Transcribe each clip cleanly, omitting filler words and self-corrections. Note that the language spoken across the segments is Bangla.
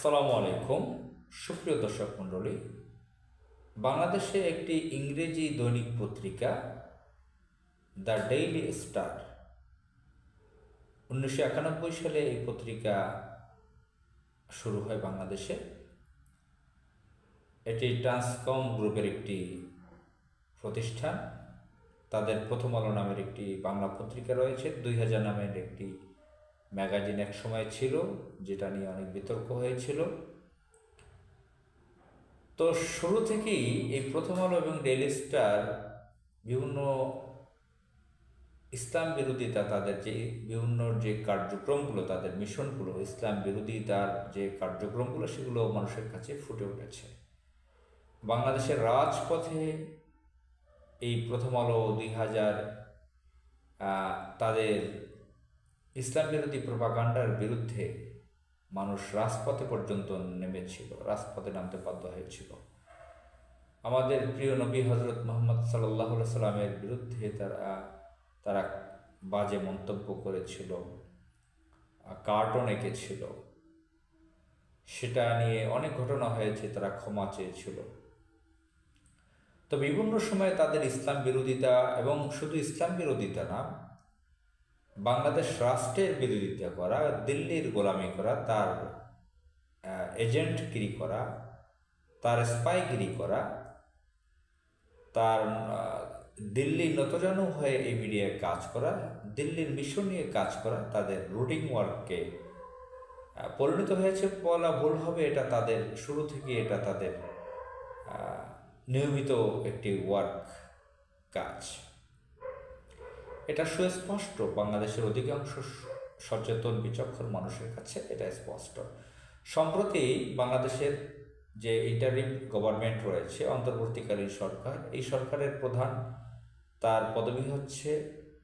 আসসালামু আলাইকুম সুপ্রিয় দর্শক মণ্ডলী। বাংলাদেশে একটি ইংরেজি দৈনিক পত্রিকা দ্য ডেইলি স্টার 1991 সালে এই পত্রিকা শুরু হয় বাংলাদেশে। এটি ট্রান্সকম গ্রুপের একটি প্রতিষ্ঠান। তাদের প্রথম আলো নামের একটি বাংলা পত্রিকা রয়েছে। 2000 নামের একটি ম্যাগাজিন এক সময় ছিল, যেটা নিয়ে অনেক বিতর্ক হয়েছিল। তো শুরু থেকেই এই প্রথম আলো এবং ডেইলি স্টার বিভিন্ন ইসলাম বিরোধিতা, তাদের যে বিভিন্ন যে কার্যক্রমগুলো, তাদের মিশনগুলো, ইসলাম বিরোধিতার যে কার্যক্রমগুলো, সেগুলো মানুষের কাছে ফুটে উঠেছে। বাংলাদেশের রাজপথে এই প্রথম আলো 2000 তাদের ইসলাম বিরোধী প্রপাগান্ডার বিরুদ্ধে মানুষ রাজপথে পর্যন্ত নেমেছিল, রাজপথে নামতে বাধ্য হয়েছিল। আমাদের প্রিয় নবী হজরত মুহাম্মদ সাল্লাল্লাহু আলাইহি সাল্লামের বিরুদ্ধে তারা বাজে মন্তব্য করেছিল, কার্টুন এঁকেছিল, সেটা নিয়ে অনেক ঘটনা হয়েছে, তারা ক্ষমা চেয়েছিল। তো বিভিন্ন সময়ে তাদের ইসলাম বিরোধিতা, এবং শুধু ইসলাম বিরোধিতা না, বাংলাদেশ রাষ্ট্রের বিরোধিতা করা, দিল্লির গোলামি করা, তার এজেন্টগিরি করা, তার স্পাইগিরি করা, তার দিল্লি নতজানু হয়ে এই মিডিয়ায় কাজ করা, দিল্লির মিশন নিয়ে কাজ করা, তাদের রুটিন ওয়ার্ককে পরিণত হয়েছে বলা ভুল হবে। এটা তাদের শুরু থেকে এটা তাদের নিয়মিত একটি ওয়ার্ক কাজ। এটা সুস্পষ্ট, বাংলাদেশের অধিকাংশ সচেতন বিচক্ষণ মানুষের কাছে এটা স্পষ্ট। সম্প্রতি বাংলাদেশের যে ইন্টারিম গভর্নমেন্ট রয়েছে, অন্তর্বর্তীকালীন সরকার, এই সরকারের প্রধান, তার পদবি হচ্ছে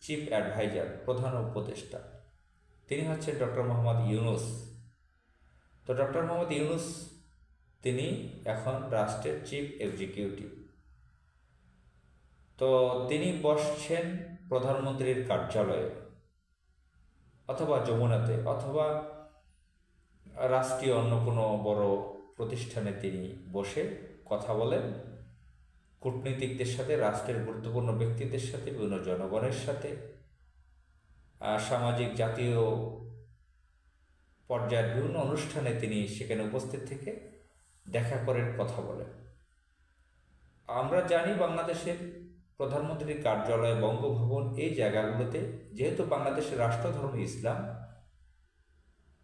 চিফ অ্যাডভাইজার, প্রধান উপদেষ্টা। তিনি হচ্ছেন ডক্টর মোহাম্মদ ইউনূস। তো ডক্টর মোহাম্মদ ইউনূস তিনি এখন রাষ্ট্রের চিফ এক্সিকিউটিভ। তো তিনি বসছেন প্রধানমন্ত্রীর কার্যালয়ে, অথবা যমুনাতে, অথবা রাষ্ট্রীয় অন্য কোনো বড় প্রতিষ্ঠানে তিনি বসে কথা বলেন কূটনীতিকদের সাথে, রাষ্ট্রের গুরুত্বপূর্ণ ব্যক্তিদের সাথে, বিভিন্ন জনগণের সাথে, সামাজিক জাতীয় পর্যায়ের বিভিন্ন অনুষ্ঠানে তিনি সেখানে উপস্থিত থেকে দেখা করেন, কথা বলেন। আমরা জানি বাংলাদেশের প্রধানমন্ত্রীর কার্যালয়, বঙ্গভবন, এই জায়গাগুলোতে যেহেতু বাংলাদেশের রাষ্ট্রধর্ম ইসলাম,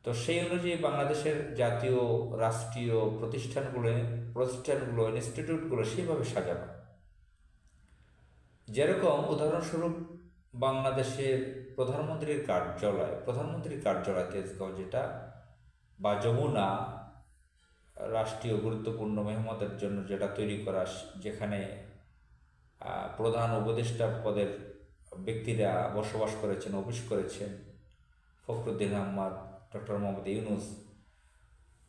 তো সেই অনুযায়ী বাংলাদেশের জাতীয় রাষ্ট্রীয় প্রতিষ্ঠানগুলো, ইনস্টিটিউটগুলো সেইভাবে সাজানো। যেরকম উদাহরণস্বরূপ বাংলাদেশের প্রধানমন্ত্রীর কার্যালয় তেজগাঁও যেটা, বা যমুনা রাষ্ট্রীয় গুরুত্বপূর্ণ মেহমানদের জন্য যেটা তৈরি করা, যেখানে প্রধান উপদেষ্টা পদের ব্যক্তিরা বসবাস করেছেন, অফিস করেছেন, ফখরুদ্দিন আহমদ, ডক্টর মোহাম্মদ ইউনূস,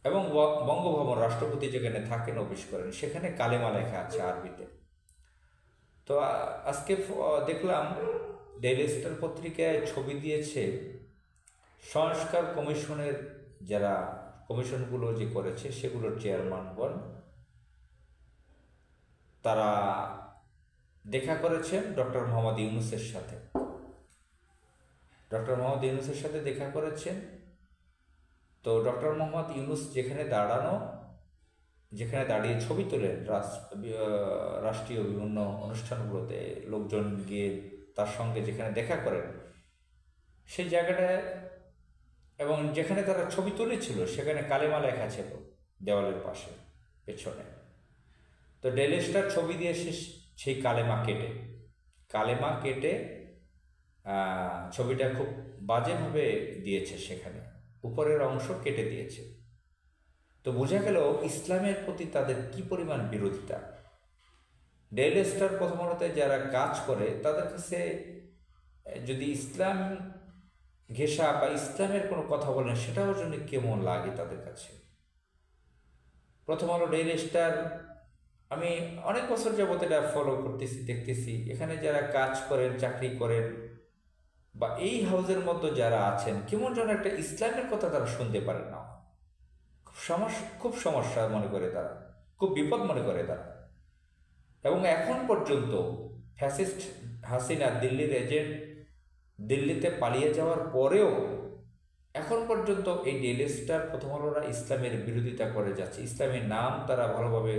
এবং বঙ্গভবন, রাষ্ট্রপতি যেখানে থাকেন, অফিস করেন, সেখানে কালেমা লেখা আছে আরবিতে। তো আজকে দেখলাম ডেইলি স্টার পত্রিকায় ছবি দিয়েছে সংস্কার কমিশনের, যারা কমিশনগুলো যে করেছে সেগুলোর চেয়ারম্যানগণ, তারা দেখা করেছেন ডক্টর মোহাম্মদ ইউনূসের সাথে। ডক্টর মোহাম্মদ ইউনূসের সাথে দেখা করেছেন। তো ডক্টর মোহাম্মদ ইউনূস যেখানে দাঁড়িয়ে ছবি তোলেন রাষ্ট্রীয় বিভিন্ন অনুষ্ঠানগুলোতে, লোকজন গিয়ে তার সঙ্গে যেখানে দেখা করেন, সেই জায়গাটায়, এবং যেখানে তারা ছবি তুলেছিল সেখানে কালেমা লেখা ছিল দেওয়ালের পাশে পেছনে। তো ডেইলি স্টার ছবি দিয়ে সেই কালেমা কেটে ছবিটা খুব বাজেভাবে দিয়েছে, সেখানে উপরের অংশ কেটে দিয়েছে। তো বোঝা গেল ইসলামের প্রতি তাদের কি পরিমাণ বিরোধিতা। ডেইলি স্টার প্রথম আলোতে যারা কাজ করে, তাদের কাছে যদি ইসলাম ঘেঁষা বা ইসলামের কোনো কথা বলেন, সেটাও জন্য কেমন লাগে তাদের কাছে। প্রথম আলো ডেইলি স্টার আমি অনেক বছর যাবত এটা ফলো করতেছি, দেখতেছি। এখানে যারা কাজ করেন, চাকরি করেন, বা এই হাউজের মধ্যে যারা আছেন, কেমন যেন একটা ইসলামের কথা তারা শুনতে পারেন না। খুব সমস্যা মনে করে তারা, খুব বিপদ মনে করে তারা। এবং এখন পর্যন্ত ফ্যাসিস্ট হাসিনা দিল্লির এজেন্ট দিল্লিতে পালিয়ে যাওয়ার পরেও এখন পর্যন্ত এই ডেইলি স্টার, প্রথম আলোরা ইসলামের বিরোধিতা করে যাচ্ছে। ইসলামের নাম তারা ভালোভাবে,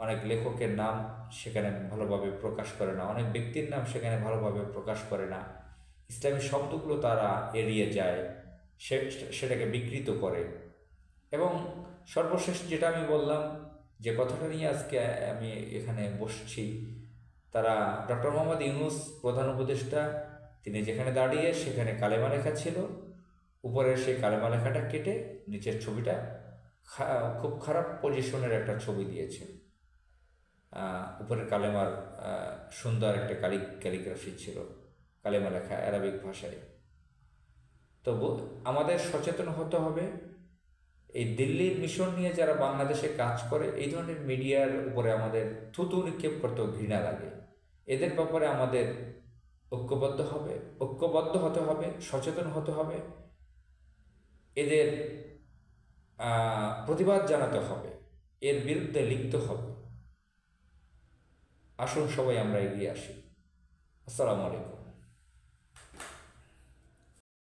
অনেক লেখকের নাম সেখানে ভালোভাবে প্রকাশ করে না, অনেক ব্যক্তির নাম সেখানে ভালোভাবে প্রকাশ করে না, ইসলামী শব্দগুলো তারা এড়িয়ে যায়, সেটাকে বিকৃত করে। এবং সর্বশেষ যেটা আমি বললাম, যে কথাটা নিয়ে আজকে আমি এখানে বসছি, তারা ডক্টর মোহাম্মদ ইউনূস প্রধান উপদেষ্টা, তিনি যেখানে দাঁড়িয়ে সেখানে কালেমা লেখা ছিল, উপরের সেই কালেমা লেখাটা কেটে নিচের ছবিটা খুব খারাপ পজিশনের একটা ছবি দিয়েছে। উপরের কালেমার সুন্দর একটা ক্যালিগ্রাফি ছিল, কালেমা লেখা অ্যারাবিক ভাষায়। তো আমাদের সচেতন হতে হবে। এই দিল্লির মিশন নিয়ে যারা বাংলাদেশে কাজ করে, এই ধরনের মিডিয়ার উপরে আমাদের থুতু নিক্ষেপ করতেও ঘৃণা লাগে। এদের ব্যাপারে আমাদের ঐক্যবদ্ধ হতে হবে, সচেতন হতে হবে, এদের প্রতিবাদ জানাতে হবে, এর বিরুদ্ধে লিখতে হবে। আসুন সবাই আমরা এগিয়ে আসি। আসসালামু আলাইকুম।